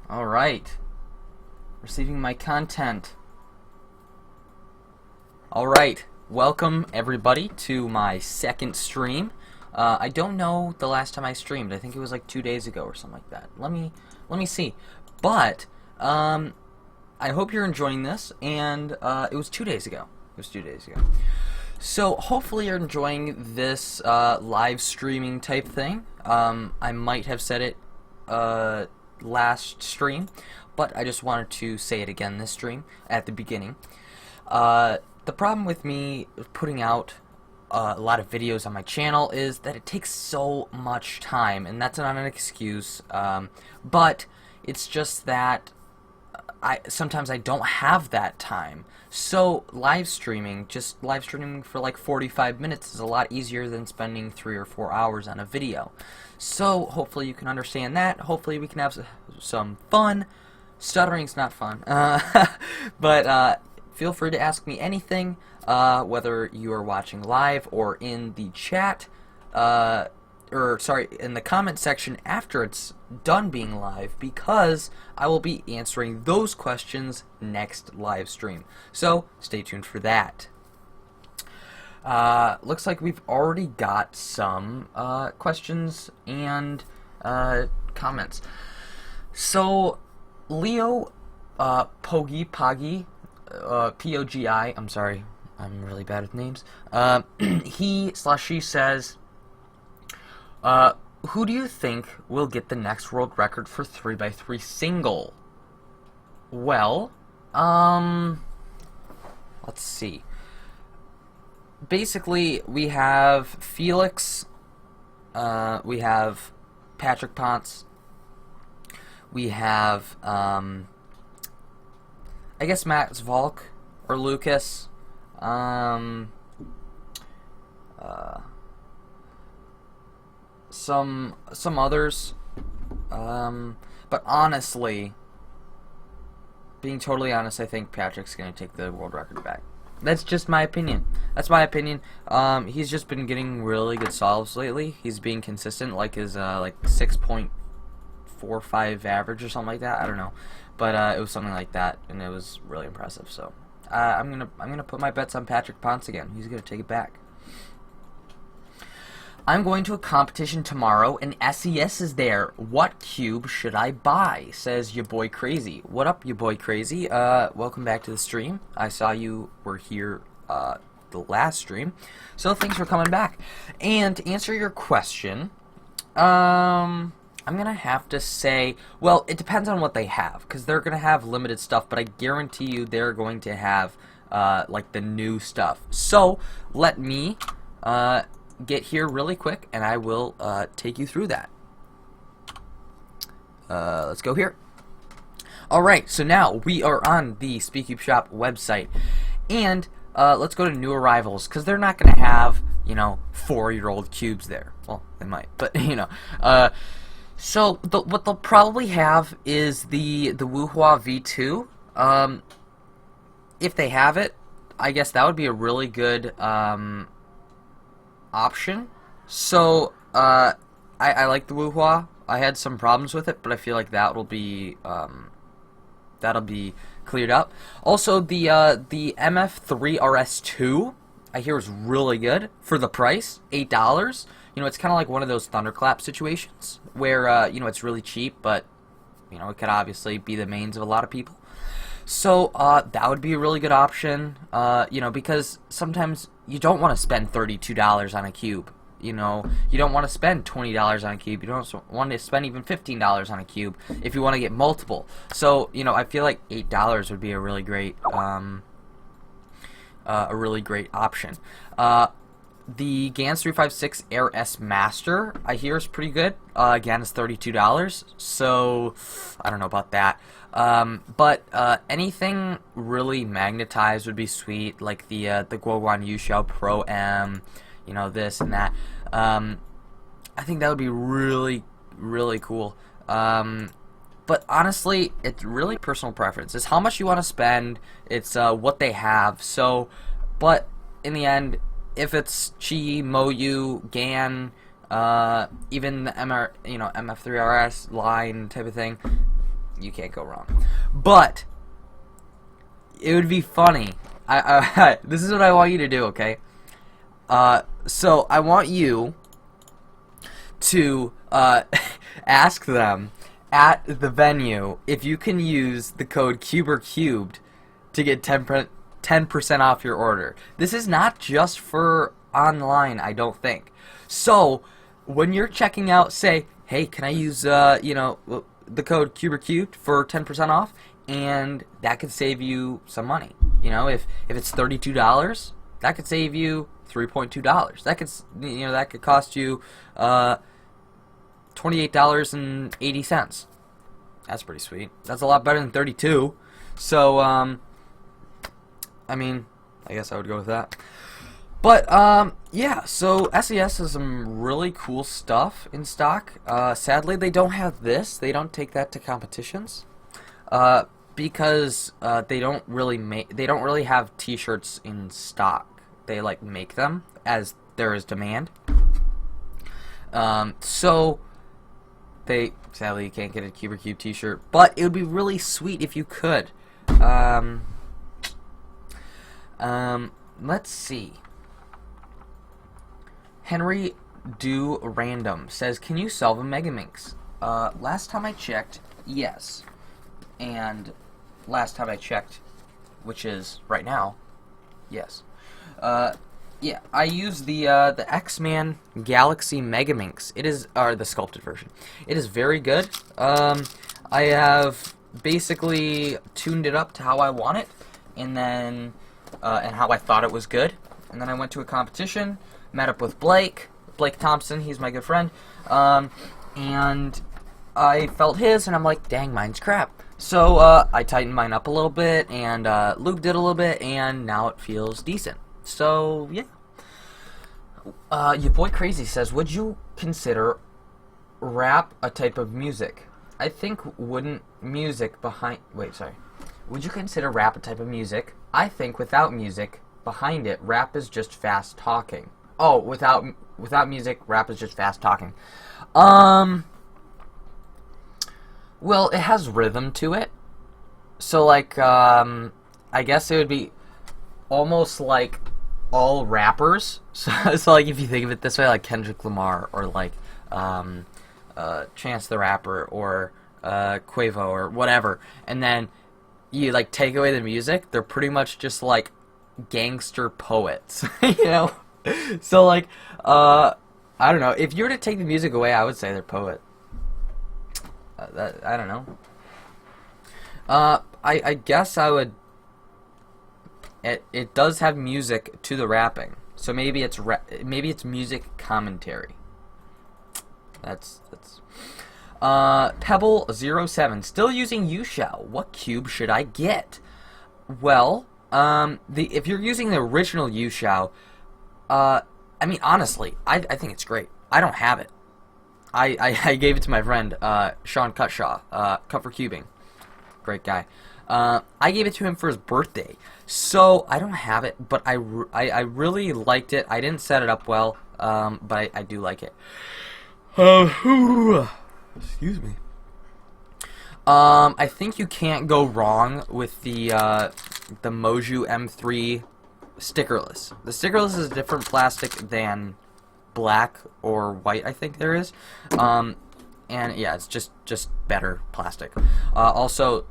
Alright. Receiving my content. Alright. Welcome, everybody, to my second stream. I don't know the last time I streamed. I think it was like 2 days ago or something like that. Let me see. But, I hope you're enjoying this, and, it was 2 days ago. So, hopefully you're enjoying this, live streaming type thing. I might have said it, last stream, but I just wanted to say it again this stream at the beginning. The problem with me putting out a lot of videos on my channel is that it takes so much time, and that's not an excuse, but it's just that sometimes I don't have that time. So live streaming for like 45 minutes is a lot easier than spending 3 or 4 hours on a video. So hopefully you can understand that. Hopefully we can have some fun. Stuttering's not fun. But feel free to ask me anything, whether you are watching live or in the chat, in the comment section after it's done being live, because I will be answering those questions next live stream. So stay tuned for that. Looks like we've already got some questions and comments. So Leo Pogi P-O-G-I, I'm sorry, I'm really bad with names. He/she says, who do you think will get the next world record for 3x3 single? Well, let's see. Basically, we have Felix, we have Patrick Ponce, we have, I guess Max Volk, or Lucas, some others, but honestly, being totally honest, I think Patrick's gonna take the world record back. That's just my opinion. He's just been getting really good solves lately. He's being consistent, like his like 6.45 average or something like that. I don't know, but it was something like that, and it was really impressive. So I'm gonna put my bets on Patrick Ponce again. He's gonna take it back. I'm going to a competition tomorrow, and SES is there. What cube should I buy? Says your boy Crazy. What up, your boy Crazy? Welcome back to the stream. I saw you were here the last stream, so thanks for coming back. And to answer your question, I'm gonna have to say, well, it depends on what they have, because they're gonna have limited stuff, but I guarantee you they're going to have like the new stuff. So let me get here really quick, and I will take you through that. Let's go here. Alright, so now we are on the SpeedCube Shop website, and let's go to new arrivals, because they're not going to have, 4-year-old cubes there. Well, they might, but, so what they'll probably have is the Wuhua V2. If they have it, I guess that would be a really good option. So I like the Wuhua. I had some problems with it, but I feel like that'll be cleared up. Also, the MF3 RS2 I hear is really good for the price, $8. It's kind of like one of those thunderclap situations where it's really cheap, but it could obviously be the mains of a lot of people. So that would be a really good option, because sometimes you don't want to spend $32 on a cube. You don't want to spend $20 on a cube. You don't want to spend even $15 on a cube if you want to get multiple. So I feel like $8 would be a really great option. The GANS 356 Air S Master, I hear, is pretty good. Again, it's $32, so I don't know about that. But anything really magnetized would be sweet, like the Guoguan Yuxiao Pro M, this and that. I think that would be really, really cool. But honestly, it's really personal preference. It's how much you want to spend. It's what they have. So, but in the end, if it's Qi, Moyu, GAN, even the MF3RS line type of thing, you can't go wrong. But it would be funny. This is what I want you to do, okay? So I want you to ask them at the venue if you can use the code CUBERCubed to get 10% off your order. This is not just for online, I don't think. So when you're checking out, say, hey, can I use the code CUBERCubed for 10% off? And that could save you some money. If it's $32, that could save you $3.2. That could cost you $28.80. That's pretty sweet. That's a lot better than 32. So I guess I would go with that. But yeah, so SES has some really cool stuff in stock. Sadly, they don't have this. They don't take that to competitions. Because they don't really have T-shirts in stock. They make them as there is demand. So sadly you can't get a CuberCube T-shirt, but it would be really sweet if you could. Let's see. Henry Do Random says, "Can you solve a megaminx?" Last time I checked, yes. And last time I checked, which is right now, yes. Yeah, I use the X-Man Galaxy Megaminx. It is, or the sculpted version. It is very good. I have basically tuned it up to how I want it, and then and how I thought it was good. And then I went to a competition, met up with Blake Thompson. He's my good friend, and I felt his, and I'm like, dang, mine's crap. So I tightened mine up a little bit, and Luke did a little bit, and now it feels decent. So yeah. Your boy Crazy says, would you consider rap a type of music? I think would you consider rap a type of music? I think without music behind it, rap is just fast talking. Oh, without music, rap is just fast talking. Well, it has rhythm to it. So, I guess it would be almost like all rappers. So if you think of it this way, like Kendrick Lamar, or Chance the Rapper, or Quavo, or whatever. And then you, take away the music, they're pretty much just, gangster poets. So, I don't know. If you were to take the music away, I would say they're poet. I don't know. I guess I would. It does have music to the rapping, so maybe it's music commentary. That's Pebble07 still using Yushao. What cube should I get? Well, if you're using the original Yushao, honestly, I think it's great. I don't have it. I gave it to my friend, Sean Cutshaw, Cut for Cubing. Great guy. I gave it to him for his birthday. So, I don't have it, but I really liked it. I didn't set it up well, but I do like it. Excuse me. I think you can't go wrong with the Moju M3 stickerless. The stickerless is a different plastic than black or white, I think there is. And yeah, it's just better plastic. Also,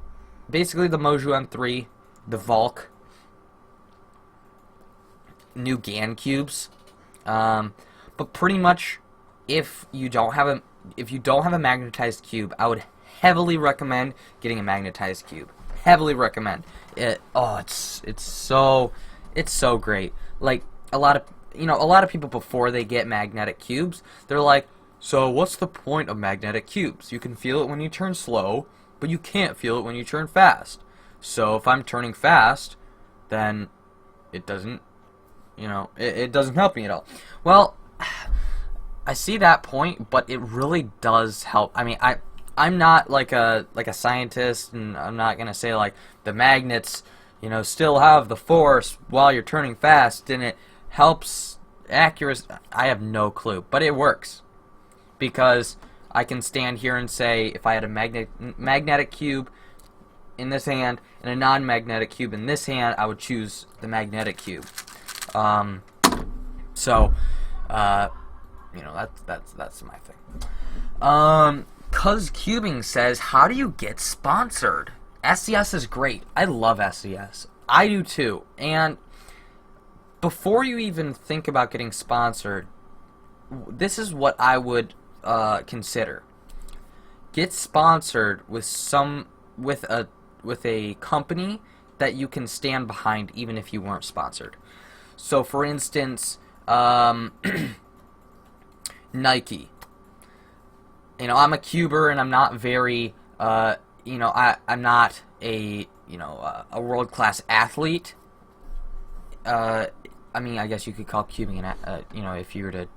basically the Moju M3, the Volk, new GAN cubes. But pretty much, if you don't have a magnetized cube, I would heavily recommend getting a magnetized cube. Heavily recommend it. Oh, it's so great. Like a lot of people before they get magnetic cubes, they're like, so what's the point of magnetic cubes? You can feel it when you turn slow, but you can't feel it when you turn fast. So if I'm turning fast, then it doesn't, it doesn't help me at all. Well, I see that point, but it really does help. I mean, I'm not like a scientist, and I'm not gonna say the magnets, still have the force while you're turning fast in it. helps accuracy. I have no clue, but it works because I can stand here and say if I had a magnetic cube in this hand and a non-magnetic cube in this hand, I would choose the magnetic cube. So, you know, that's my thing. Cuz Cubing says, how do you get sponsored? SES is great. I love SES. I do too. And before you even think about getting sponsored, this is what I would consider. Get sponsored with a company that you can stand behind even if you weren't sponsored. So for instance, Nike. You know, I'm a cuber and I'm not very you know, I'm not a, you know, a world-class athlete. I mean, I guess you could call cubing an, you know, if you were to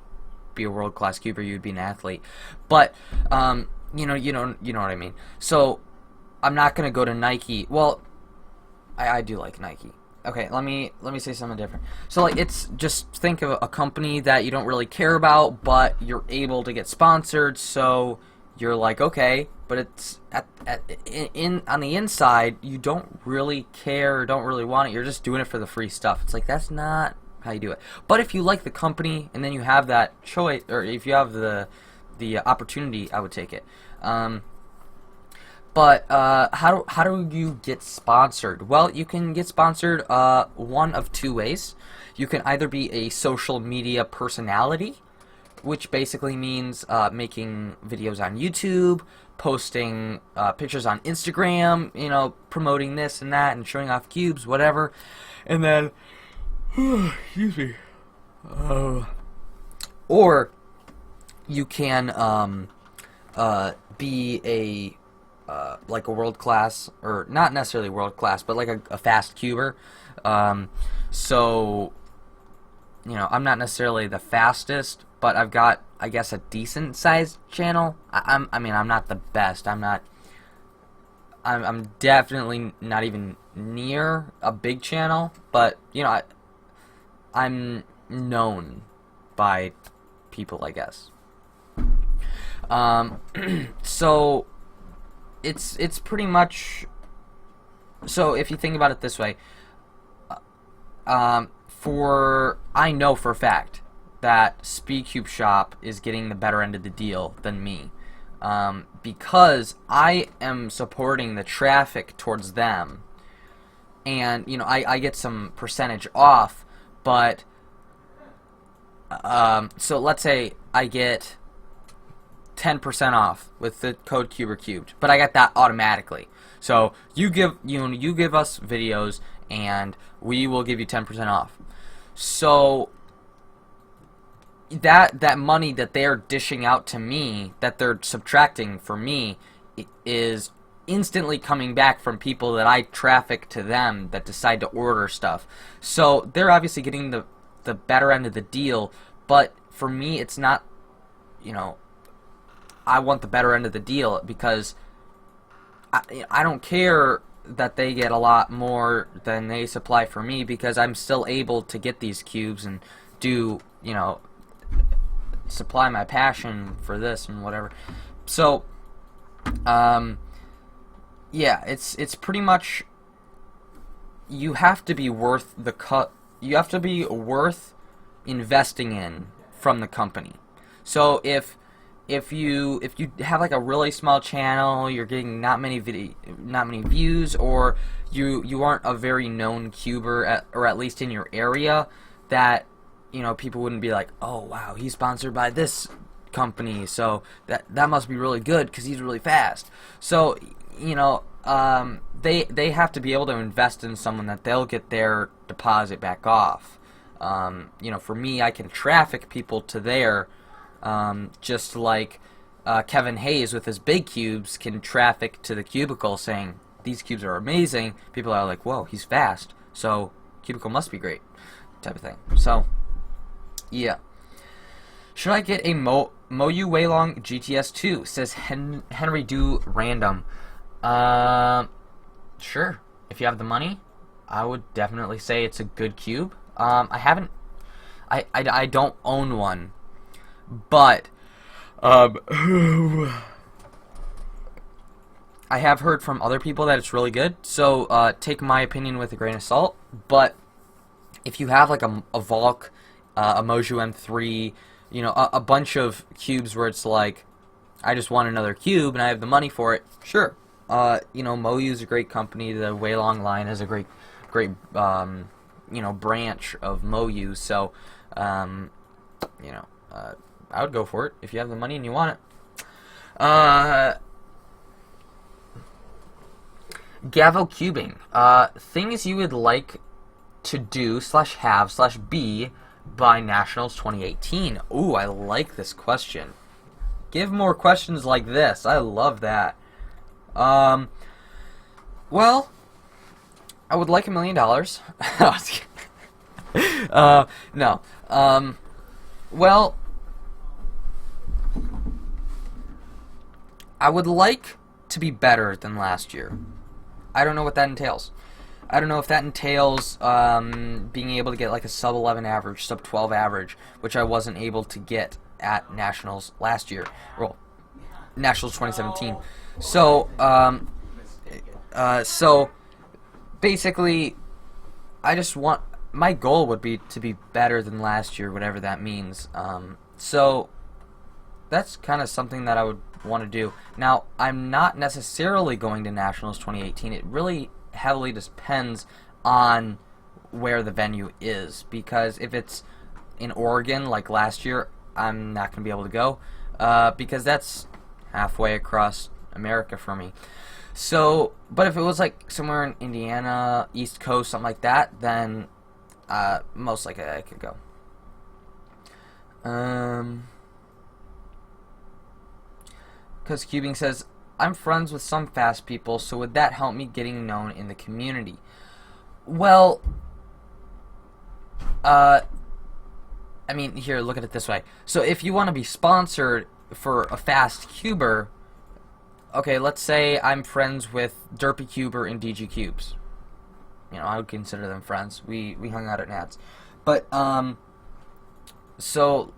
be a world-class cuber, you'd be an athlete. But, you know what I mean. So, I'm not gonna go to Nike. Well, I do like Nike. Okay, let me say something different. So, like, it's just think of a company that you don't really care about, but you're able to get sponsored. So, you're like, okay, but it's on the inside, you don't really care, don't really want it. You're just doing it for the free stuff. It's like, that's not how you do it. But if you like the company and then you have that choice, or if you have the opportunity, I would take it. But how do you get sponsored? Well, you can get sponsored one of two ways. You can either be a social media personality, which basically means making videos on YouTube, posting pictures on Instagram, you know, promoting this and that and showing off cubes, whatever. And then, excuse me. Or you can be a like a world class, or not necessarily world class, but like a fast cuber. So, you know, I'm not necessarily the fastest, but I've got, I guess, a decent sized channel. I mean, I'm not the best. I'm definitely not even near a big channel, but you know, I'm known by people, I guess. So it's pretty much, so if you think about it this way, I know for a fact that Speedcube Shop is getting the better end of the deal than me, because I am supporting the traffic towards them, and you know, I get some percentage off, but so let's say I get 10% off with the code CuberCubed, but I got that automatically. So you give us videos and we will give you 10% off. So that money that they're dishing out to me, that they're subtracting for me, is instantly coming back from people that I traffic to them that decide to order stuff. So they're obviously getting the better end of the deal, but for me it's not, you know, I want the better end of the deal because I don't care that they get a lot more than they supply for me, because I'm still able to get these cubes and do, you know, supply my passion for this and whatever. So, yeah, it's pretty much, you have to be worth the cut. You have to be worth investing in from the company. So if you have like a really small channel, you're getting not many views, or you aren't a very known cuber, or at least in your area, that, you know, people wouldn't be like, oh wow, he's sponsored by this company, so that must be really good because he's really fast. So, you know, they have to be able to invest in someone that they'll get their deposit back off. You know, for me, I can traffic people to there. Just like Kevin Hayes with his big cubes can traffic to the Cubicle saying, these cubes are amazing. People are like, whoa, he's fast, so Cubicle must be great, type of thing. So, yeah. Should I get a Moyu Weilong GTS2? Says Henry Do Random. Sure. If you have the money, I would definitely say it's a good cube. I haven't I don't own one, but I have heard from other people that it's really good. So take my opinion with a grain of salt. But if you have like a Valk, a Moju M3, you know, a bunch of cubes where it's like, I just want another cube and I have the money for it, sure. You know, Moju is a great company. The Weilong line is a great, you know, branch of Moju. So, you know, I would go for it if you have the money and you want it. Gavo cubing. Things you would like to do / have / be by Nationals 2018. Ooh, I like this question. Give more questions like this. I love that. Well, I would like $1 million. No. Well, I would like to be better than last year. I don't know what that entails. I don't know if that entails being able to get like a sub 11 average, sub 12 average, which I wasn't able to get at Nationals last year. Well, Nationals 2017. So, so basically, I just want, my goal would be to be better than last year, whatever that means. So that's kind of something that I would want to do. Now, I'm not necessarily going to Nationals 2018. It really heavily depends on where the venue is, because if it's in Oregon like last year, I'm not going to be able to go because that's halfway across America for me. So, but if it was like somewhere in Indiana, East Coast, something like that, then most likely I could go. Because Cubing says, I'm friends with some fast people, so would that help me getting known in the community? Well, I mean, here, look at it this way. So if you want to be sponsored for a fast cuber, okay, let's say I'm friends with Derpy Cuber and DG Cubes. You know, I would consider them friends. We hung out at Nats. But, so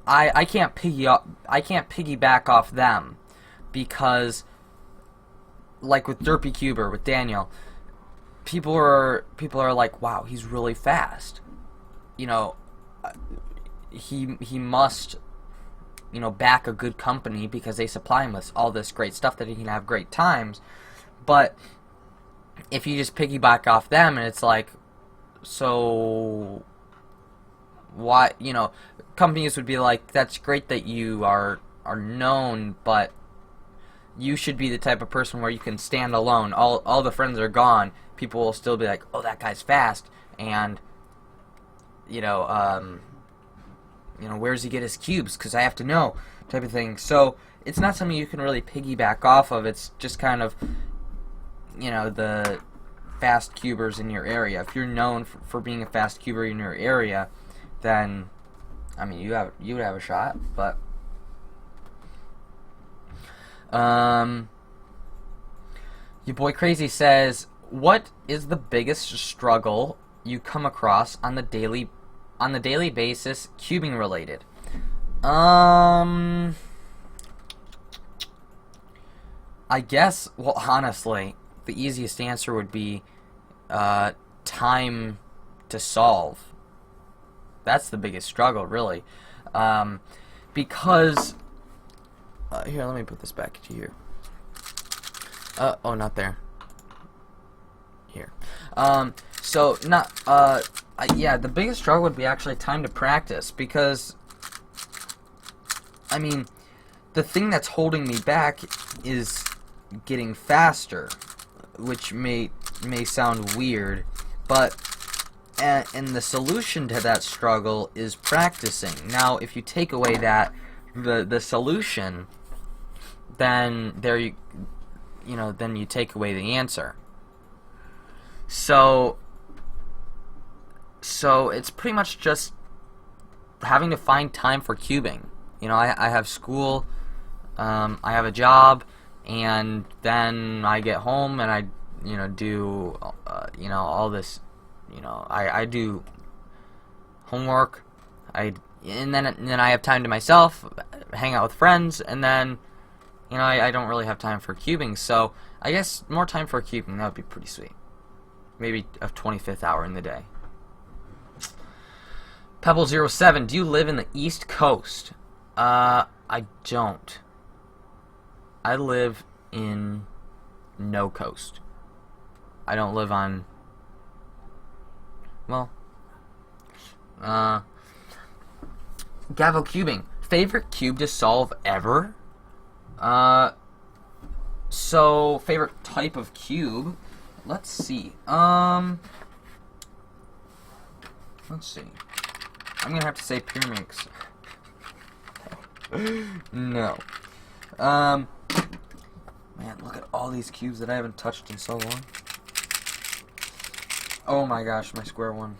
I can't piggyback off them, because like with Derpy Cuber, with Daniel, people are like, wow, he's really fast. You know, he must, you know, back a good company because they supply him with all this great stuff that he can have great times. But if you just piggyback off them, and it's like, so why, you know, companies would be like, that's great that you are known, but you should be the type of person where you can stand alone. All the friends are gone. People will still be like, oh, that guy's fast, and you know, where does he get his cubes? Because I have to know, type of thing. So it's not something you can really piggyback off of. It's just kind of, you know, the fast cubers in your area. If you're known for being a fast cuber in your area, then I mean, you would have a shot. But your boy Crazy says, what is the biggest struggle you come across on the daily basis, cubing related? I guess, well, honestly, the easiest answer would be time to solve. That's the biggest struggle, really. Because here, let me put this back to here. Oh, not there. Here. So not yeah, the biggest struggle would be actually time to practice, because I mean, the thing that's holding me back is getting faster, which may sound weird, but and the solution to that struggle is practicing. Now, if you take away the solution, then then you take away the answer. So it's pretty much just having to find time for cubing. You know, I have school, I have a job, and then I get home and I, do, all this, I do homework, and then I have time to myself, hang out with friends, and then, you know, I don't really have time for cubing, so I guess more time for cubing, that would be pretty sweet. Maybe a 25th hour in the day. Pebble07, do you live in the East Coast? I don't. I live in no coast. I don't live on, well, Gavo cubing. Favorite cube to solve ever? So, favorite type of cube? Let's see. Let's see. I'm gonna have to say megaminx. No. Man, look at all these cubes that I haven't touched in so long. Oh my gosh, my square one.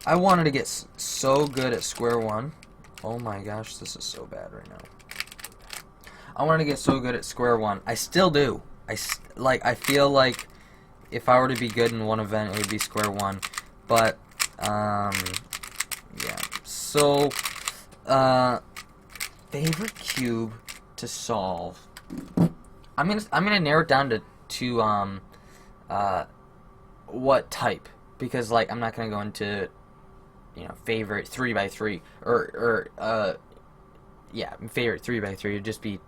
I wanted to get so good at square one. Oh my gosh, this is so bad right now. I wanted to get so good at square one. I still do. I feel like if I were to be good in one event, it would be square one. But, yeah. So, favorite cube to solve. I'm gonna narrow it down to what type, because like I'm not gonna go into, you know, favorite 3x3 or yeah, favorite 3x3. It'd just be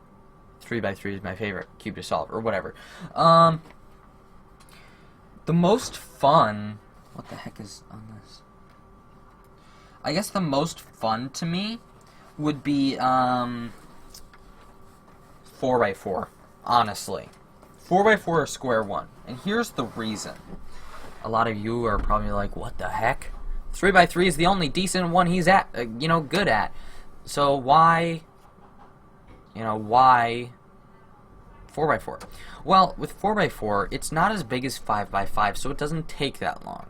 3x3 is my favorite cube to solve or whatever. The most fun. What the heck is on this? I guess the most fun to me would be 4x4. Honestly, 4x4 or square one, and here's the reason. A lot of you are probably like, "What the heck? 3x3 is the only decent one he's at, you know, good at. So why, you know, why 4x4?" Well, with 4x4, it's not as big as 5x5, so it doesn't take that long.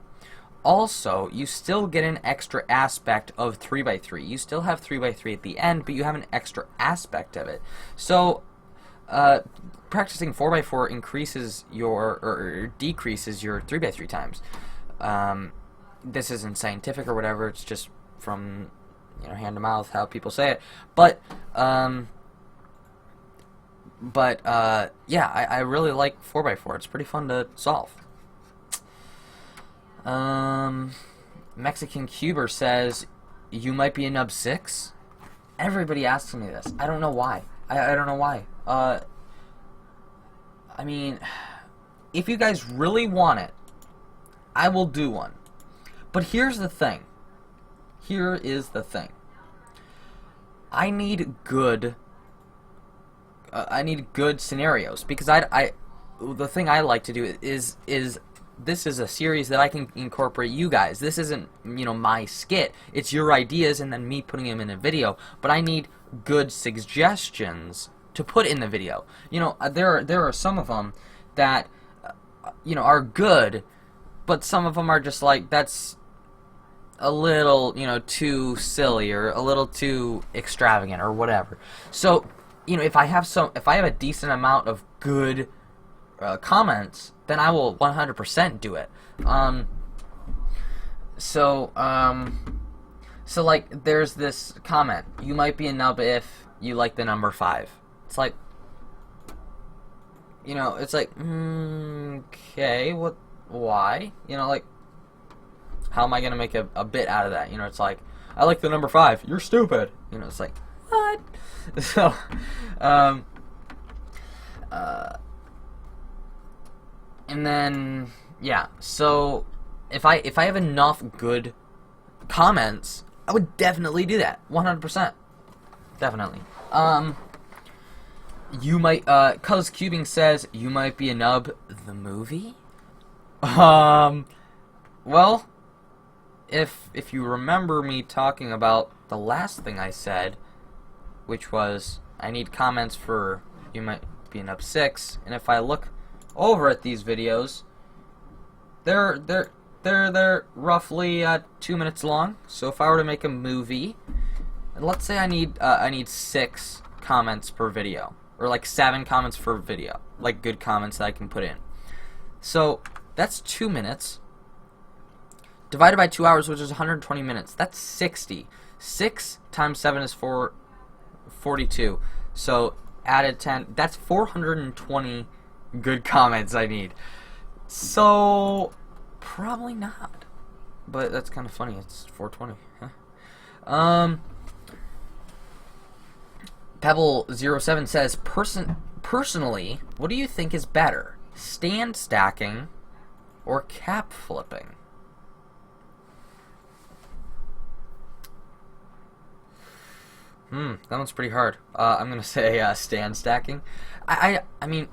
Also, you still get an extra aspect of 3x3. You still have 3x3 at the end, but you have an extra aspect of it. So, practicing 4x4 increases your, or decreases your 3x3 times. This isn't scientific or whatever, it's just from, you know, hand to mouth, how people say it. But yeah, I really like 4x4. It's pretty fun to solve. Mexican Cuber says, you might be a nub 6? Everybody asks me this. I don't know why. I don't know why. I mean, if you guys really want it, I will do one. But here's the thing. Here is the thing. I need good scenarios, because the thing I like to do is this is a series that I can incorporate you guys. This isn't, you know, my skit. It's your ideas and then me putting them in a video. But I need good suggestions to put in the video. You know, there are some of them that, you know, are good, but some of them are just like, that's a little, you know, too silly or a little too extravagant or whatever. So, you know, if I have a decent amount of good comments, then I will 100% do it. So like, there's this comment: you might be a nub if you like the number 5. It's like, you know, it's like, okay, what, why? You know, like, how am I gonna make a bit out of that? You know, it's like, I like the number 5. You're stupid. You know, it's like, what? So, and then, yeah, so if I have enough good comments, I would definitely do that. 100%. Definitely. You might, Cuz Cubing says, you might be a nub, the movie? Well, if you remember me talking about the last thing I said, which was, I need comments for you might be a nub 6, and if I look over at these videos, they're roughly 2 minutes long. So if I were to make a movie, and let's say I need 6 comments per video, or like 7 comments per video, like good comments that I can put in. So that's 2 minutes. Divided by 2 hours, which is 120 minutes. That's 60. 6 times 7 is 42. So added 10. That's 420 good comments I need. So probably not. But that's kind of funny. It's 420. Huh? Pebble07 says, personally, what do you think is better? Stand stacking or cap flipping? That one's pretty hard. I'm gonna say stand stacking. I mean,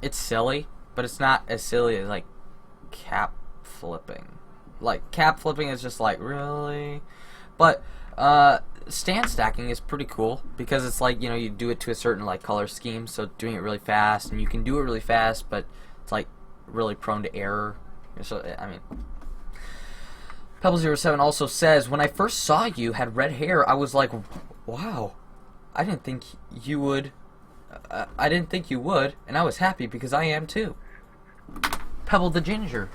it's silly, but it's not as silly as like cap flipping. Like cap flipping is just like really, but stand stacking is pretty cool because it's like, you know, you do it to a certain like color scheme, so doing it really fast, and you can do it really fast, but it's like really prone to error. So I mean. Pebble07 also says, when I first saw you had red hair, I was like, wow, I didn't think you would, and I was happy because I am too. Pebble the Ginger.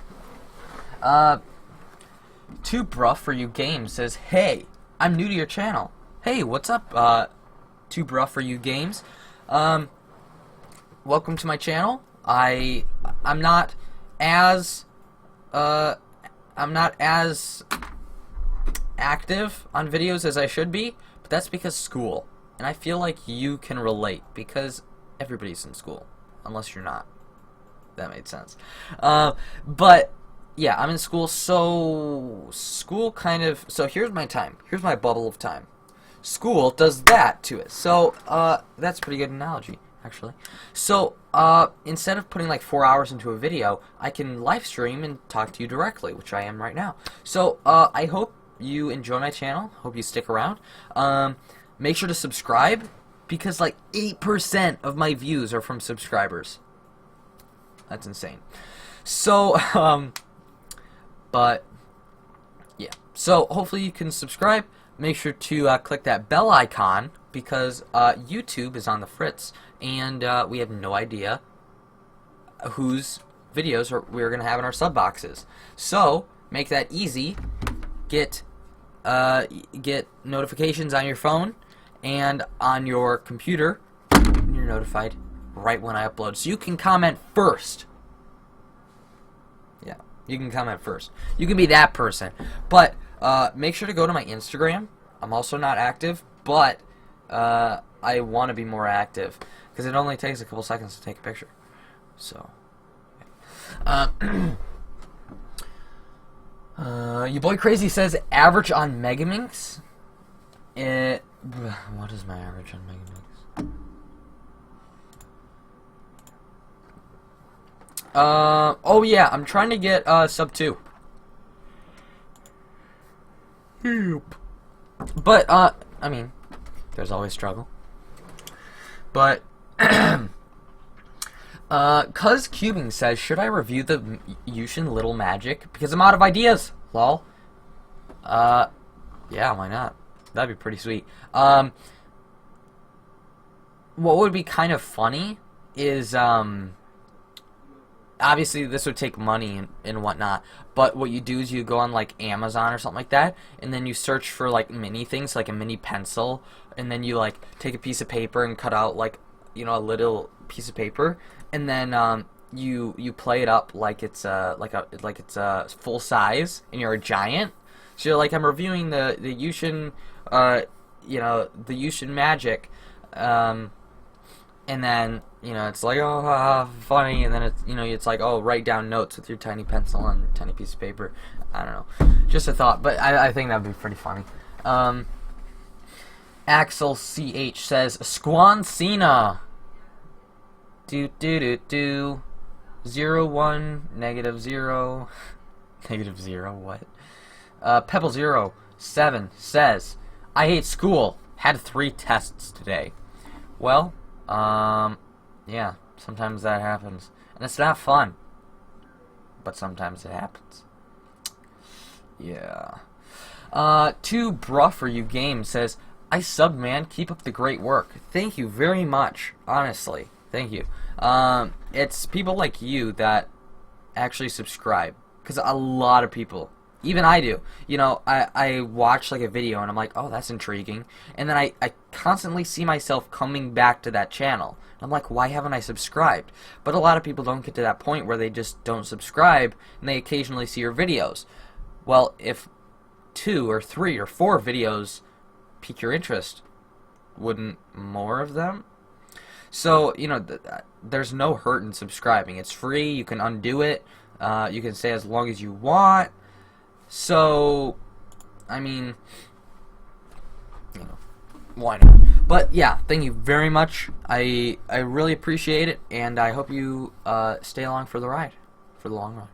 Too Bruff for You Games says, hey, I'm new to your channel. Hey, what's up, Too Bruff for You Games? Welcome to my channel. I'm not as active on videos as I should be, but that's because school. And I feel like you can relate because everybody's in school, unless you're not. That made sense. But yeah, I'm in school, so school kind of, so here's my time. Here's my bubble of time. School does that to it. So that's a pretty good analogy, actually. So instead of putting like 4 hours into a video, I can live stream and talk to you directly, which I am right now. So I hope you enjoy my channel. Hope you stick around. Make sure to subscribe because like 8% of my views are from subscribers. That's insane. So but yeah. So hopefully you can subscribe. Make sure to click that bell icon because YouTube is on the fritz, and we have no idea whose videos we're going to have in our sub boxes. So make that easy. Get notifications on your phone and on your computer, and you're notified right when I upload. So you can comment first. Yeah, you can comment first. You can be that person. But make sure to go to my Instagram. I'm also not active, but I want to be more active because it only takes a couple seconds to take a picture. So, your boy Crazy says average on megaminx. What is my average on megaminx? Oh yeah, I'm trying to get sub 2. But I mean, there's always struggle. But Cuz Cubing says, should I review the Yushin Little Magic? Because I'm out of ideas. Lol. Yeah, why not? That'd be pretty sweet. What would be kind of funny is obviously this would take money and whatnot, but what you do is you go on like Amazon or something like that, and then you search for like mini things, like a mini pencil, and then you like take a piece of paper and cut out like, you know, a little piece of paper, and then you play it up like it's full size, and you're a giant. So you're like, I'm reviewing the Yushin, you know, the Yushin Magic, and then, you know, it's like, oh, funny, and then it's, you know, it's like, oh, write down notes with your tiny pencil on a tiny piece of paper. I don't know, just a thought, but I think that'd be pretty funny. Axel CH says, Squan Cena. Do 0 1 -0 -0 what? Pebble 07 says, I hate school. Had 3 tests today. Well, yeah, sometimes that happens. And it's not fun. But sometimes it happens. Yeah. Too Bruff for You Game says, I sub, man. Keep up the great work. Thank you very much. Honestly. Thank you. It's people like you that actually subscribe, because a lot of people, even I do, you know, I watch like a video and I'm like, oh, that's intriguing, and then I constantly see myself coming back to that channel. I'm like, why haven't I subscribed? But a lot of people don't get to that point where they just don't subscribe and they occasionally see your videos. Well, if 2 or 3 or 4 videos pique your interest, wouldn't more of them? So, you know, there's no hurt in subscribing. It's free. You can undo it. You can stay as long as you want. So, I mean, you know, why not? But yeah, thank you very much. I really appreciate it, and I hope you stay along for the ride, for the long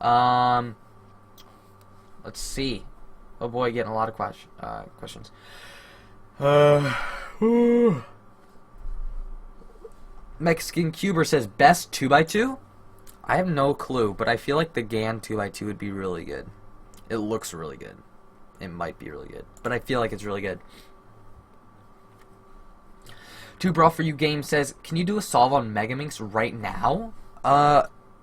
run. Let's see. Oh boy, getting a lot of questions. Mexican Cuber says best 2x2. I have no clue, but I feel like the GAN 2x2 would be really good. It looks really good. It might be really good, but I feel like it's really good. Two Brawl for You Game says, can you do a solve on megaminx right now?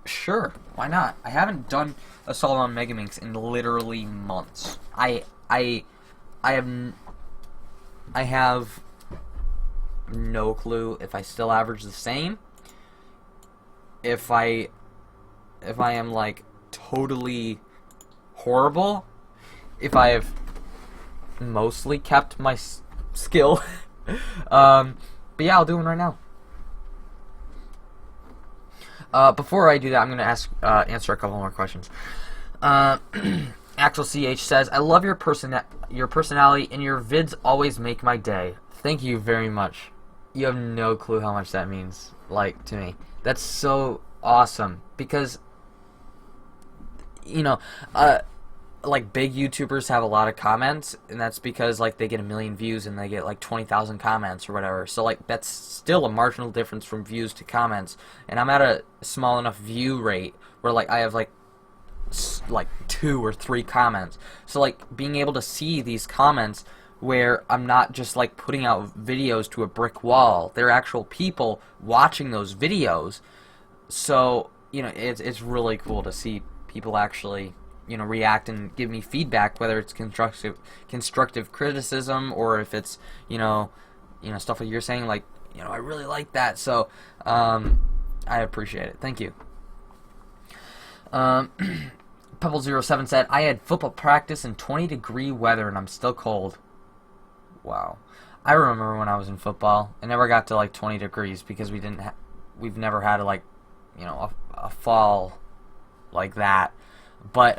Sure. Why not? I haven't done a solve on megaminx in literally months. I have no clue if I still average the same. If I am like totally horrible. If I have mostly kept my skill. But yeah, I'll do one right now. Before I do that, I'm gonna answer a couple more questions. Axel CH says, I love your personality, and your vids always make my day. Thank you very much. You have no clue how much that means, like, to me. That's so awesome, because, you know, like, big YouTubers have a lot of comments, and that's because, like, they get 1 million views and they get, like, 20,000 comments or whatever. So, like, that's still a marginal difference from views to comments. And I'm at a small enough view rate where, like, I have, like 2 or 3 comments. So, like, being able to see these comments where I'm not just, like, putting out videos to a brick wall. There are actual people watching those videos. So, you know, it's really cool to see people actually, you know, react and give me feedback, whether it's constructive criticism or if it's, you know, stuff like you're saying, like, you know, I really like that. So, I appreciate it. Thank you. Pebble07 said, I had football practice in 20-degree weather and I'm still cold. Wow. I remember when I was in football, it never got to like 20 degrees because we've never had like, you know, a fall like that. But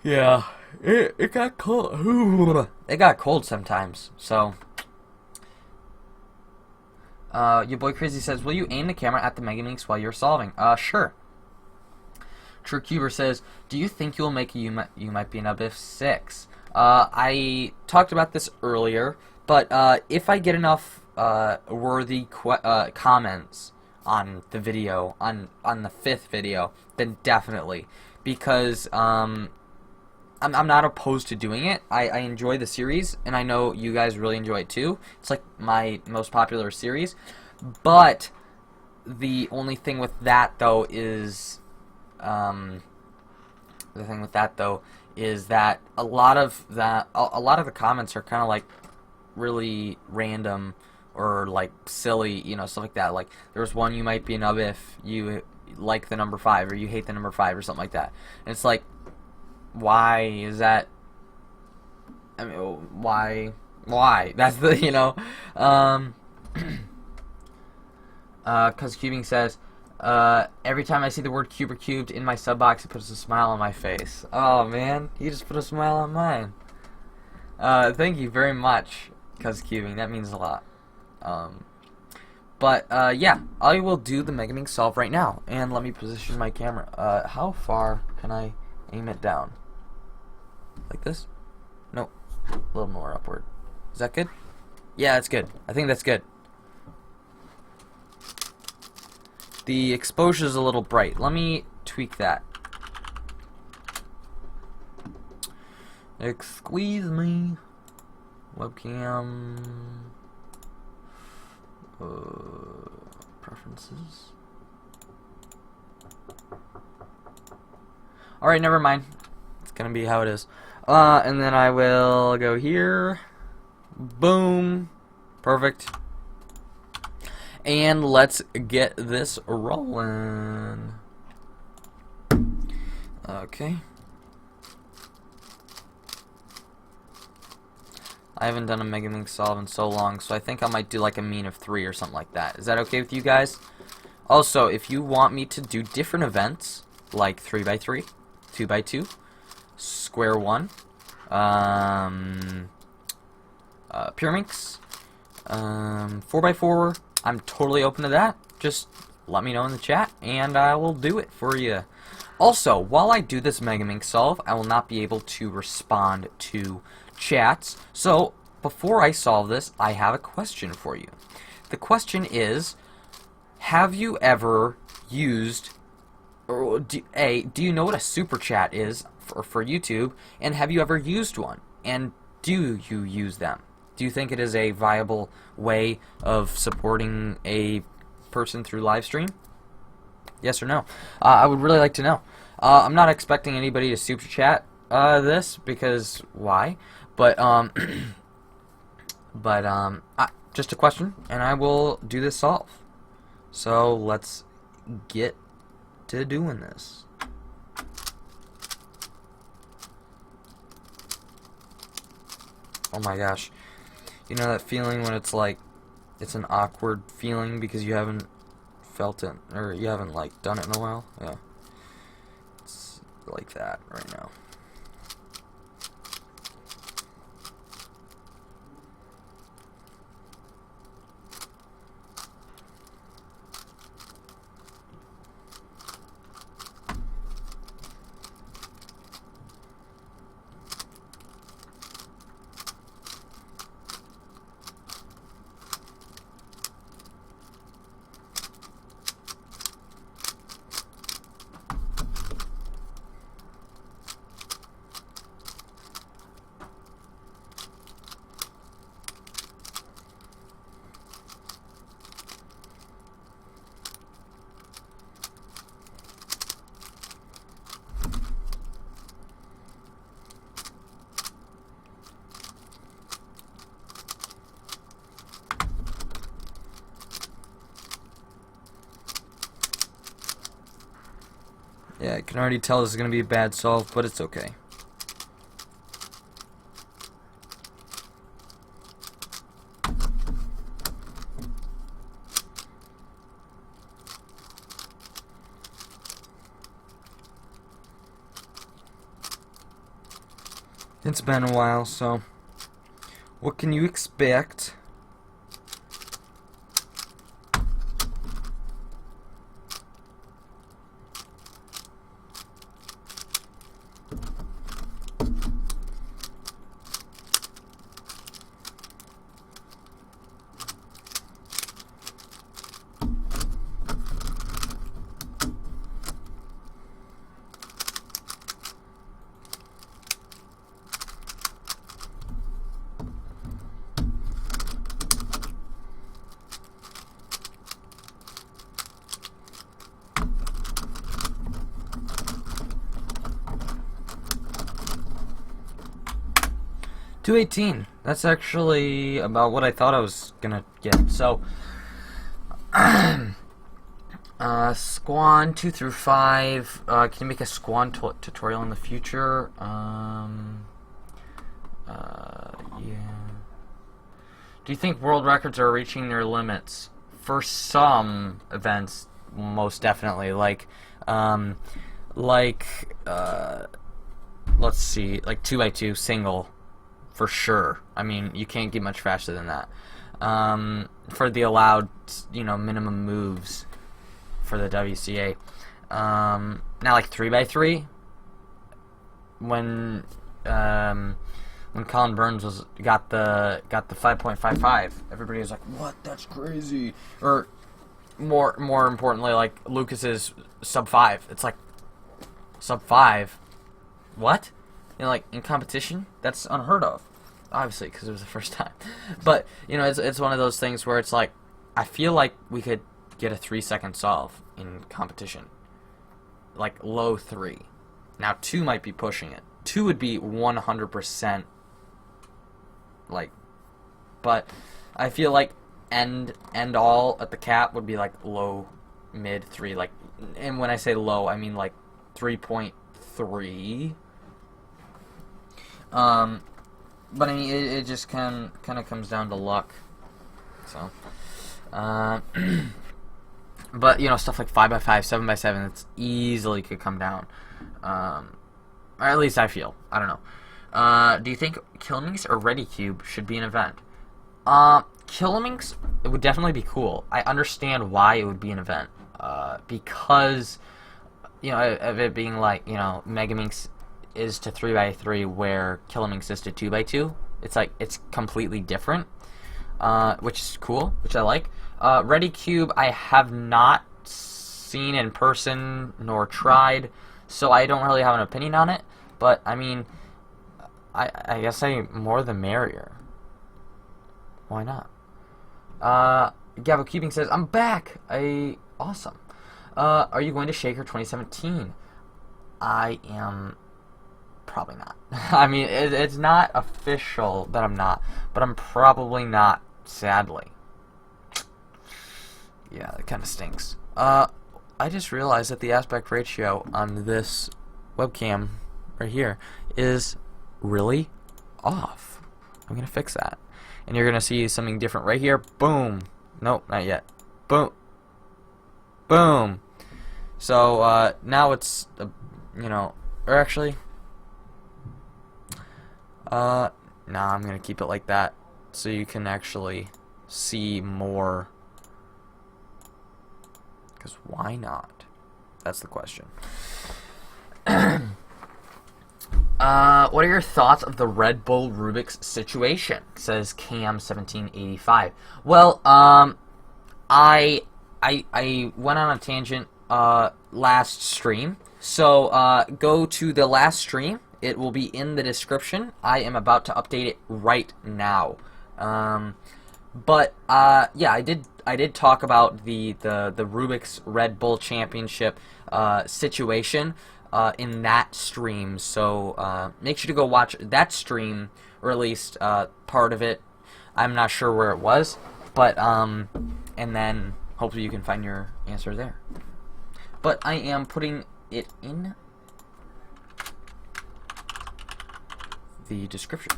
yeah, it got cold. It got cold sometimes. So your boy Crazy says, will you aim the camera at the megaminx while you're solving? Sure. True Cuber says, do you think you'll make a you might be an Ubiff 6? I talked about this earlier, but if I get enough worthy comments on the video, on the 5th video, then definitely, because I'm not opposed to doing it. I enjoy the series, and I know you guys really enjoy it too. It's like my most popular series, but the only thing with that though is that a lot of the comments are kind of like really random or like silly, you know, stuff like that. Like there was one, you might be an ub if you like the number 5 or you hate the number 5 or something like that. And it's like, why is that? I mean, why? That's the, you know, cause Cubing says, every time I see the word cube or cubed in my sub box, it puts a smile on my face. Oh man, you just put a smile on mine. Thank you very much, cause Cubing, that means a lot. But yeah, I will do the megaminx solve right now, and let me position my camera. How far can I aim it down? Like this? Nope. A little more upward. Is that good? Yeah, that's good. I think that's good. The exposure is a little bright. Let me tweak that. Excuse me. Webcam. Preferences. Alright, never mind. It's gonna be how it is. And then I will go here. Boom. Perfect. And let's get this rolling. Okay. I haven't done a megaminx solve in so long, so I think I might do like a mean of 3 or something like that. Is that okay with you guys? Also, if you want me to do different events, like 3x3, 2x2, square 1, megaminx, 4x4, I'm totally open to that. Just let me know in the chat, and I will do it for you. Also, while I do this megaminx solve, I will not be able to respond to chats. So, before I solve this, I have a question for you. The question is, have you ever used, or do you know what a super chat is for YouTube, and have you ever used one? And do you use them? Do you think it is a viable way of supporting a person through Livestream? Yes or no? I would really like to know. I'm not expecting anybody to super chat this, because why? But just a question, and I will do this solve. So let's get to doing this. Oh my gosh. You know that feeling when it's like, it's an awkward feeling because you haven't felt it, or you haven't like done it in a while? Yeah. It's like that right now. Yeah, I can already tell this is going to be a bad solve, but it's okay. It's been a while, so what can you expect? $218. That's actually about what I thought I was gonna get. So, Squan 2 through 5. Can you make a Squan tutorial in the future? Yeah. Do you think world records are reaching their limits? For some events, most definitely. Like, let's see, like 2x2 single. For sure. I mean, you can't get much faster than that. For the allowed, minimum moves for the WCA. Now, like 3x3, when Colin Burns got the 5.55, everybody was like, "What? That's crazy!" Or more importantly, like Lucas's sub 5. It's like sub 5. What? Like in competition, that's unheard of. Obviously, because it was the first time. But it's one of those things where it's like, I feel like we could get a 3-second solve in competition. like low 3. Now 2 might be pushing it. 2 would be 100% like, but I feel like end all at the cap would be like low, mid 3, like, and when I say low, I mean like 3.3. But I mean, it just kind of comes down to luck. So, but you know, stuff like 5x5, 7x7, it's easily could come down. Or at least I feel. I don't know. Do you think Kill-Minx or ReadyCube should be an event? Kill-Minx, it would definitely be cool. I understand why it would be an event. Because, you know, of it being like, you know, megaminx is to 3x3 where Kill-Minx is to 2x2. It's like, it's completely different, which is cool, which I like. ReadyCube I have not seen in person nor tried, so I don't really have an opinion on it, but I mean, I guess more the merrier. Why not? Gabo Keeping says, I'm back! Awesome. Are you going to Shaker 2017? I am probably not. I mean, it's not official that I'm not, but I'm probably not, sadly. Yeah, that kind of stinks. I just realized that the aspect ratio on this webcam right here is really off. I'm going to fix that. And you're going to see something different right here. Boom. Nope, not yet. Boom. Boom. So, now it's, you know, or actually, nah, I'm going to keep it like that so you can actually see more. Because why not? That's the question. What are your thoughts of the Red Bull Rubik's situation? Says Cam1785. Well, I went on a tangent last stream. So go to the last stream. It will be in the description. I am about to update it right now. But yeah, I did talk about the Rubik's Red Bull Championship situation in that stream. So make sure to go watch that stream, or at least part of it. I'm not sure where it was, but and then hopefully you can find your answer there. But I am putting it in the description.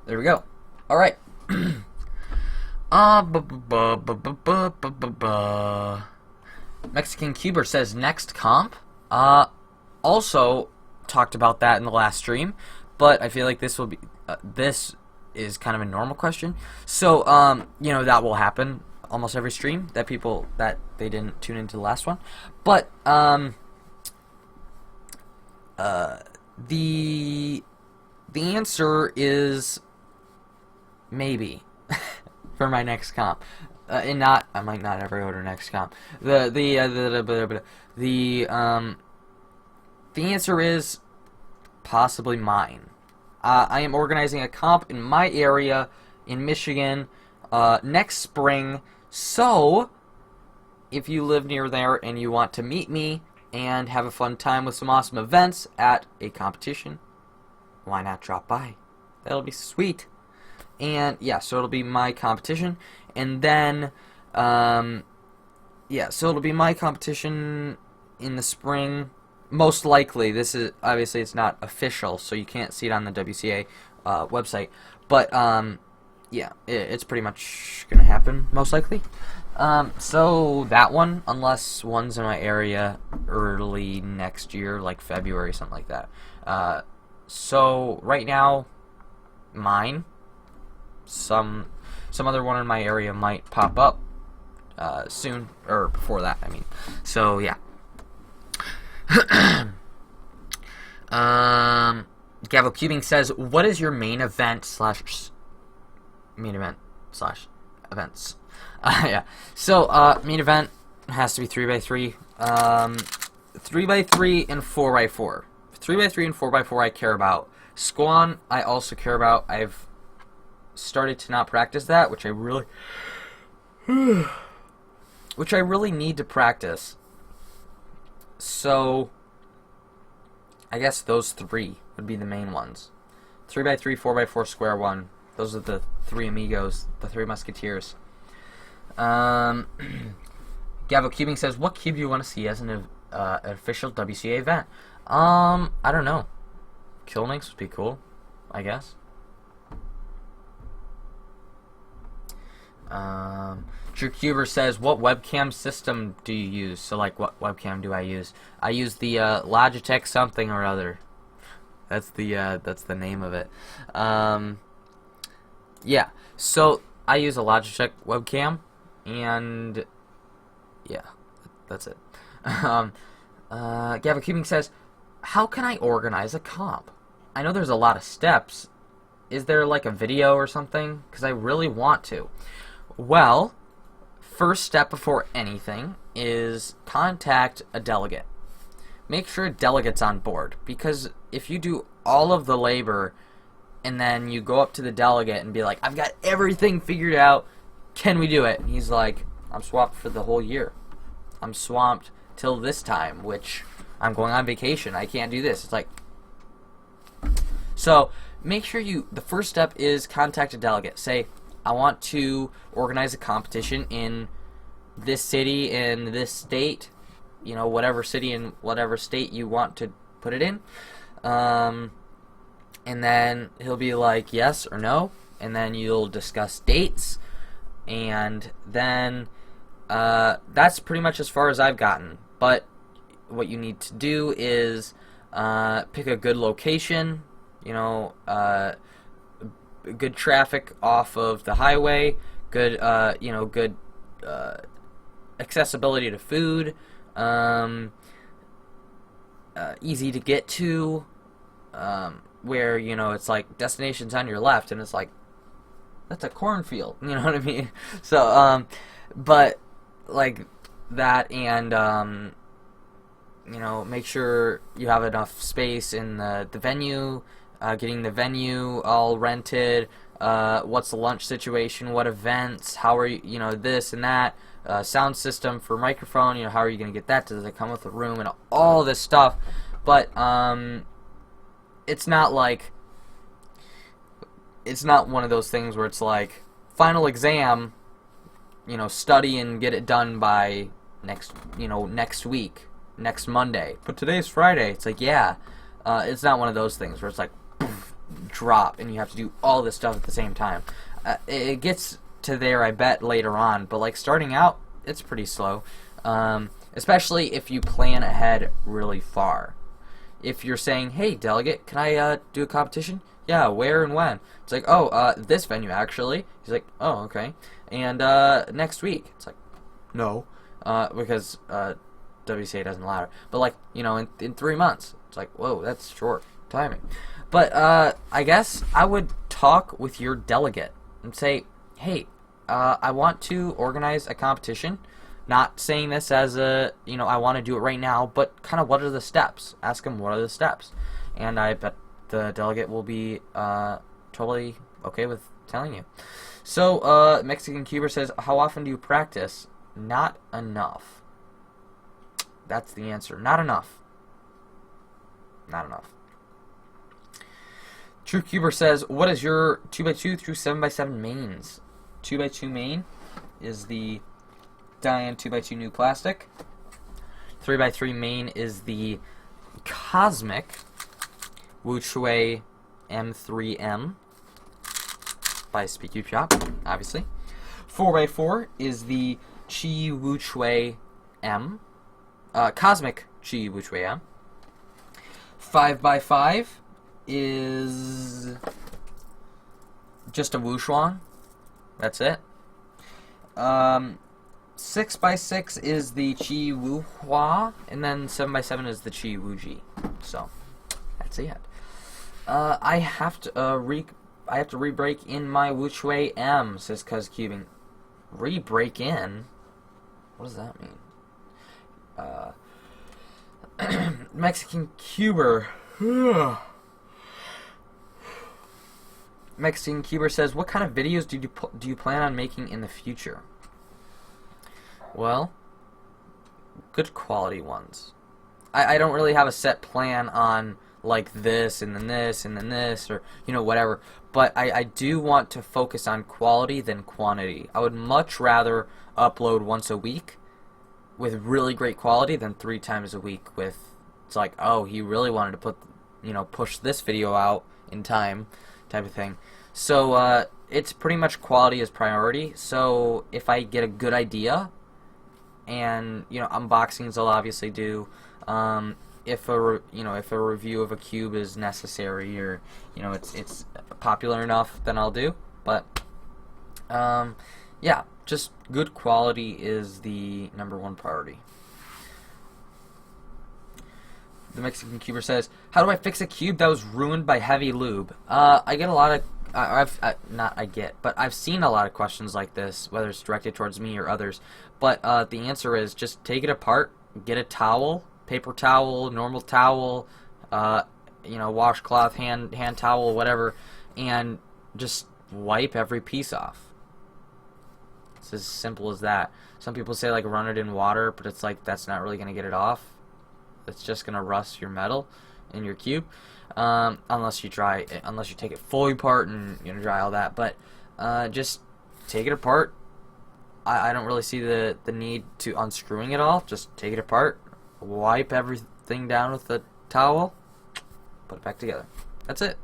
There we go. All right. Mexican Cuber says next comp. Also talked about that in the last stream, but I feel like this will be this is kind of a normal question. So you know, that will happen almost every stream that people that they didn't tune into the last one. But the answer is maybe for my next comp, and not I might not ever go to next comp. The answer is possibly mine. I am organizing a comp in my area in Michigan next spring. So if you live near there and you want to meet me and have a fun time with some awesome events at a competition, why not drop by? That'll be sweet. And yeah, so it'll be my competition, and then yeah, so it'll be my competition in the spring. Most likely, this is obviously it's not official, so you can't see it on the WCA website. But yeah, it's pretty much gonna happen most likely. So that one, unless one's in my area early next year, like February, something like that. So right now, mine. Some other one in my area might pop up soon, or before that, I mean. So yeah. Gavo Cubing says, what is your main event slash events? Yeah. So main event has to be 3x3. 3x3 and 4x4. 3x3 and 4x4 I care about. Squan I also care about. I've started to not practice that, which I really need to practice. So I guess those three would be the main ones. 3x3, 4x4, square one. Those are the three amigos, the three musketeers. Gavo Cubing says, what cube do you want to see as an official WCA event? I don't know. Killlinks would be cool, I guess. Drew Cuber says, what webcam system do you use? So, like, what webcam do I use? I use the Logitech something or other. That's the name of it. Yeah. So I use a Logitech webcam, and yeah, that's it. Gavin Cubing says, how can I organize a comp? I know there's a lot of steps. Is there like a video or something? Because I really want to. Well, first step before anything is contact a delegate. Make sure a delegate's on board, because if you do all of the labor and then you go up to the delegate and be like, I've got everything figured out, can we do it? And he's like, I'm swamped for the whole year. I'm swamped till this time, which I'm going on vacation. I can't do this. It's like, so make sure the first step is contact a delegate. Say, I want to organize a competition in this city, in this state, you know, whatever city and whatever state you want to put it in. And then he'll be like, yes or no. And then you'll discuss dates. And then that's pretty much as far as I've gotten. But what you need to do is pick a good location, you know, good traffic off of the highway, good, you know, good accessibility to food, easy to get to, where, you know, it's like destination's on your left, and it's like, that's a cornfield, you know what I mean? So, but, like, that, and, you know, make sure you have enough space in the venue, getting the venue all rented, what's the lunch situation, what events, how are you, you know, this and that, sound system for microphone, you know, how are you going to get that, does it come with a room, and all this stuff. But it's not like, it's not one of those things where it's like, final exam, you know, study and get it done by next week, next Monday, but today's Friday. It's like, yeah, it's not one of those things where it's like, poof, drop, and you have to do all this stuff at the same time. It gets to there, I bet, later on, but like starting out, it's pretty slow, especially if you plan ahead really far. If you're saying, hey, delegate, can I do a competition? Yeah, where and when? It's like, oh, this venue, actually. He's like, oh, okay. And next week. It's like, no, because WCA doesn't allow it. But, like, you know, in 3 months. It's like, whoa, that's short timing. But I guess I would talk with your delegate and say, hey, I want to organize a competition. Not saying this as a, you know, I want to do it right now, but kind of what are the steps? Ask them what are the steps. And I bet the delegate will be totally okay with telling you. So, Mexican Cuber says, how often do you practice? Not enough. That's the answer. Not enough. Not enough. True Cuber says, what is your 2x2 through 7x7 mains? 2x2 main is the Diane 2x2 new plastic. 3x3 main is the Cosmic Wuchui M3M by Speaky Shop, obviously. 4x4 is the Chi Wuchui M, Cosmic Chi Wuchui M. 5x5 is just a Wushuang. That's it. 6x6 is the Chi Wuhua, and then 7x7 is the Chi Wuji. So that's it. I have to re-break in my Wuchui M, says Cuz Cubing. Re-break in? What does that mean? Mexican Cuber. Mexican Cuber says, what kind of videos do you plan on making in the future? Well, good quality ones. I don't really have a set plan on like this and then this and then this, or whatever, but I do want to focus on quality than quantity. I would much rather upload once a week with really great quality than 3 times a week with, it's like, oh, he really wanted to put, push this video out in time type of thing. So it's pretty much quality is priority. So if I get a good idea, and unboxings I'll obviously do, if a review of a cube is necessary, or it's popular enough, then I'll do. But yeah, just good quality is the #1 priority. The Mexican Cuber says, how do I fix a cube that was ruined by heavy lube? I get a lot of I've seen a lot of questions like this, whether it's directed towards me or others. But the answer is just take it apart, get a towel, paper towel, normal towel, washcloth, hand towel, whatever, and just wipe every piece off. It's as simple as that. Some people say like run it in water, but it's like that's not really gonna get it off. It's just gonna rust your metal in your cube, unless you take it fully apart and dry all that. But just take it apart. I don't really see the need to unscrewing it all. Just take it apart, wipe everything down with the towel, put it back together. That's it.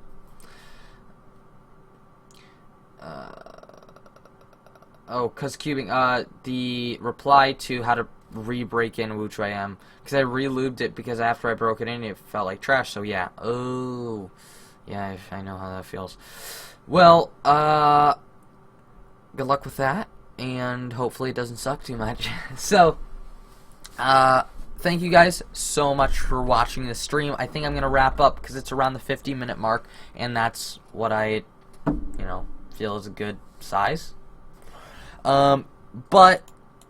Cause cubing. The reply to how to re-break in WCA, because I re-lubed it, because after I broke it in it felt like trash. So yeah. Oh, yeah, I know how that feels. Well, good luck with that, and hopefully it doesn't suck too much. So, thank you guys so much for watching this stream. I think I'm gonna wrap up because it's around the 50-minute mark, and that's what I, feel is a good size. But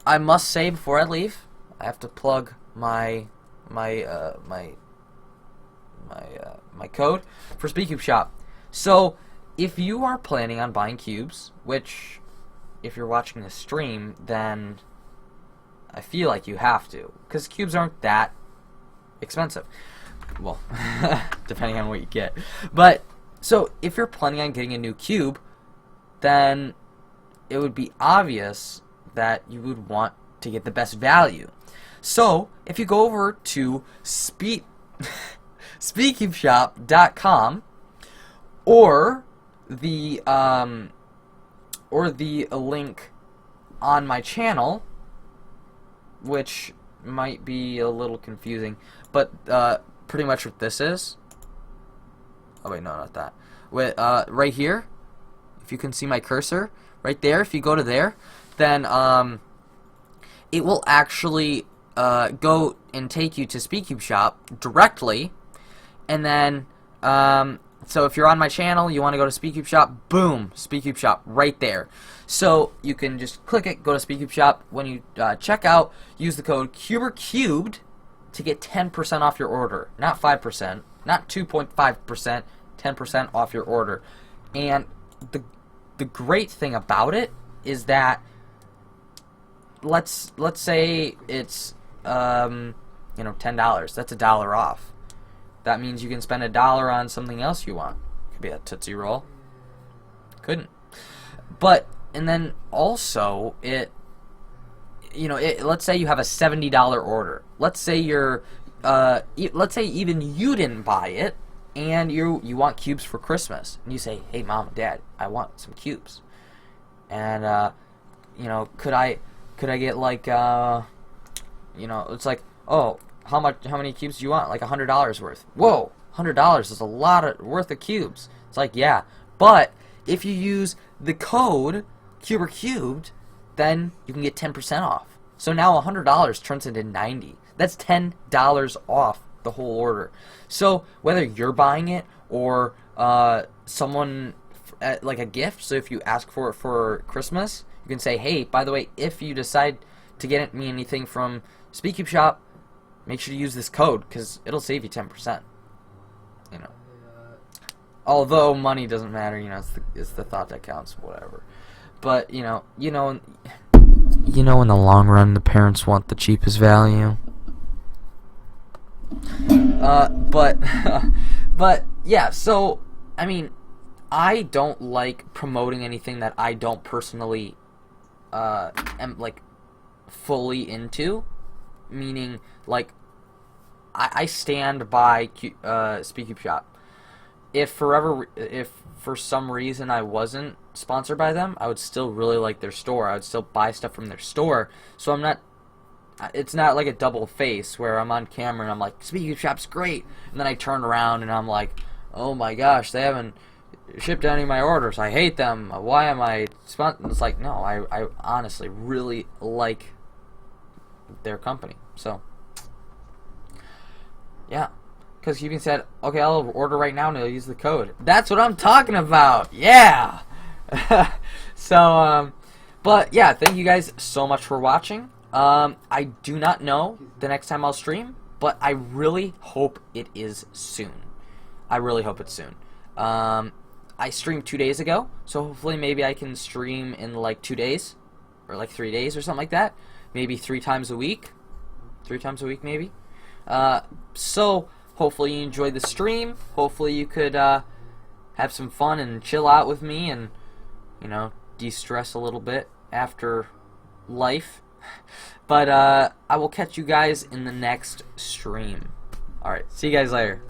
I must say before I leave, I have to plug my code for SpeedCube Shop. So if you are planning on buying cubes, which if you're watching this stream, then I feel like you have to, because cubes aren't that expensive. Well, depending on what you get. But so if you're planning on getting a new cube, then it would be obvious that you would want to get the best value. So if you go over to speedcubeshop.com or the link on my channel, which might be a little confusing, but pretty much what this is. Oh wait, no, not that. Wait, right here, if you can see my cursor right there, if you go to there, then it will actually go and take you to SpeedCube Shop directly, and then so if you're on my channel, you want to go to SpeedCube Shop, boom, SpeedCube Shop right there. So you can just click it, go to SpeedCube Shop. When you check out, use the code CUBERCUBED to get 10% off your order. Not 5%, not 2.5%, 10% off your order. And the great thing about it is that let's say it's $10. That's $1 off. That means you can spend $1 on something else you want. Could be a Tootsie Roll. Couldn't. But and then also let's say you have a $70 order. Let's say let's say even you didn't buy it, and you want cubes for Christmas, and you say, hey mom and dad, I want some cubes, and could I get like it's like, oh, how many cubes do you want? Like $100 worth. Whoa, $100 is a lot worth of cubes. It's like, yeah, but if you use the code CUBERCUBED, then you can get 10% off. So now $100 turns into $90. That's $10 off the whole order. So whether you're buying it or someone like a gift, so if you ask for it for Christmas, you can say, hey, by the way, if you decide to get me anything from SpeedCube Shop, make sure to use this code because it'll save you 10%. You know. Although money doesn't matter, you know, it's the thought that counts, whatever. But in the long run, the parents want the cheapest value. But yeah. So I mean, I don't like promoting anything that I don't personally am like fully into. Meaning, like, I stand by Speaky Shop. If for some reason I wasn't sponsored by them, I would still really like their store. I would still buy stuff from their store. So it's not like a double face where I'm on camera and I'm like, Speaky Shop's great, and then I turn around and I'm like, oh my gosh, they haven't shipped any of my orders. I hate them. Why am I sponsored? It's like, no, I honestly really like their company. So yeah. Because Keeping said, okay, I'll order right now and I'll use the code. That's what I'm talking about. Yeah. So, but yeah, thank you guys so much for watching. I do not know the next time I'll stream, but I really hope it is soon. I really hope it's soon. I streamed 2 days ago, so hopefully maybe I can stream in like 2 days, or like 3 days or something like that. Maybe 3 times a week. 3 times a week maybe. So hopefully you enjoyed the stream. Hopefully you could have some fun and chill out with me and, you know, de-stress a little bit after life. But I will catch you guys in the next stream. Alright, see you guys later.